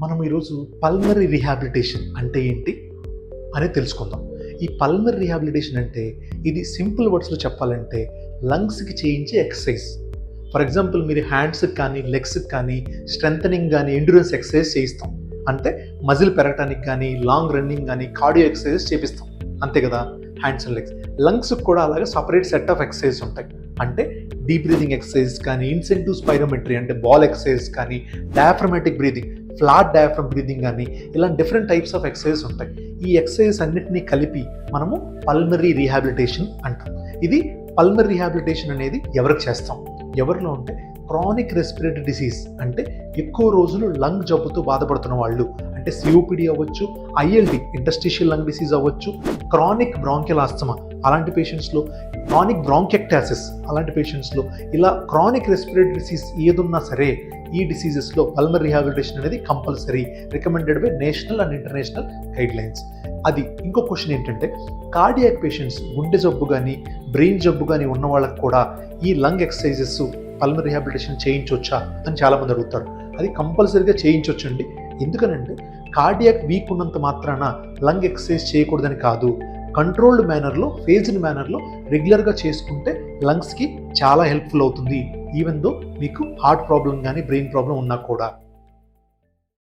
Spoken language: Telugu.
మనం ఈరోజు పల్మనరీ రీహాబిలిటేషన్ అంటే ఏంటి అని తెలుసుకుందాం. ఈ పల్మనరీ రీహాబిలిటేషన్ అంటే ఇది సింపుల్ వర్డ్స్లో చెప్పాలంటే లంగ్స్కి చేయించే ఎక్సర్సైజ్. ఫర్ ఎగ్జాంపుల్ మీరు హ్యాండ్స్కి కానీ లెగ్స్కి కానీ స్ట్రెంథనింగ్ కానీ ఎండ్యూరెన్స్ ఎక్సర్సైజ్ చేయిస్తాం. అంటే మజిల్ పెరగటానికి కానీ లాంగ్ రన్నింగ్ కానీ కార్డియో ఎక్సర్సైజ్ చేపిస్తాం, అంతే కదా. హ్యాండ్స్ అండ్ లెగ్స్, లంగ్స్కి కూడా అలాగే సపరేట్ సెట్ ఆఫ్ ఎక్సర్సైజ్ ఉంటాయి. అంటే డీప్ బ్రీదింగ్ ఎక్సర్సైజ్ కానీ, ఇన్సెంటివ్ స్పైరోమెట్రీ అంటే బాల్ ఎక్సర్సైజ్ కానీ, diaphragmatic breathing, flat diaphragm breathing కానీ, ఇలా డిఫరెంట్ టైప్స్ ఆఫ్ ఎక్సర్సైజ్ ఉంటాయి. ఈ ఎక్సర్సైజ్ అన్నిటినీ కలిపి మనము పల్మనరీ రీహాబిలిటేషన్ అంటాం. ఇది పల్మనరీ రీహాబిలిటేషన్ అనేది ఎవరికి చేస్తాం? ఎవరిలో ఉంటే క్రానిక్ రెస్పిరేటరీ డిసీజ్ అంటే ఎక్కువ రోజులు లంగ్ జబ్బుతో బాధపడుతున్న వాళ్ళు, అంటే సిఓపిడి అవ్వచ్చు, ఐఎల్డి ఇంటర్స్టిషియల్ లంగ్ డిసీజ్ అవ్వచ్చు, క్రానిక్ బ్రాంకియల్ ఆస్తమా అలాంటి పేషెంట్స్లో, క్రానిక్ బ్రాంకెక్టాసిస్ అలాంటి పేషెంట్స్లో, ఇలా క్రానిక్ రెస్పిరేటరీ డిసీజ్ ఏదున్నా సరే ఈ డిసీజెస్లో పల్మనరీ రీహాబిలిటేషన్ అనేది compulsory, recommended by national and international guide lines. అది ఇంకో క్వశ్చన్ ఏంటంటే, కార్డియాక్ పేషెంట్స్, గుండె జబ్బు కానీ బ్రెయిన్ జబ్బు కానీ ఉన్న వాళ్ళకి కూడా ఈ లంగ్ ఎక్సర్సైజెస్ పల్మనరీ రీహాబిలిటేషన్ చేయించవచ్చా అని చాలామంది అడుగుతారు. అది కంపల్సరీగా చేయించవచ్చండి. ఎందుకనంటే కార్డియాక్ వీక్ ఉన్నంత మాత్రాన లంగ్ ఎక్సర్సైజ్ చేయకూడదని కాదు, కంట్రోల్డ్ మేనర్లో, ఫేజ్డ్ మేనర్లో రెగ్యులర్గా చేసుకుంటే లంగ్స్కి చాలా హెల్ప్ఫుల్ అవుతుంది, ఈవెన్ దో మీకు హార్ట్ ప్రాబ్లం కానీ బ్రెయిన్ ప్రాబ్లం ఉన్నా కూడా.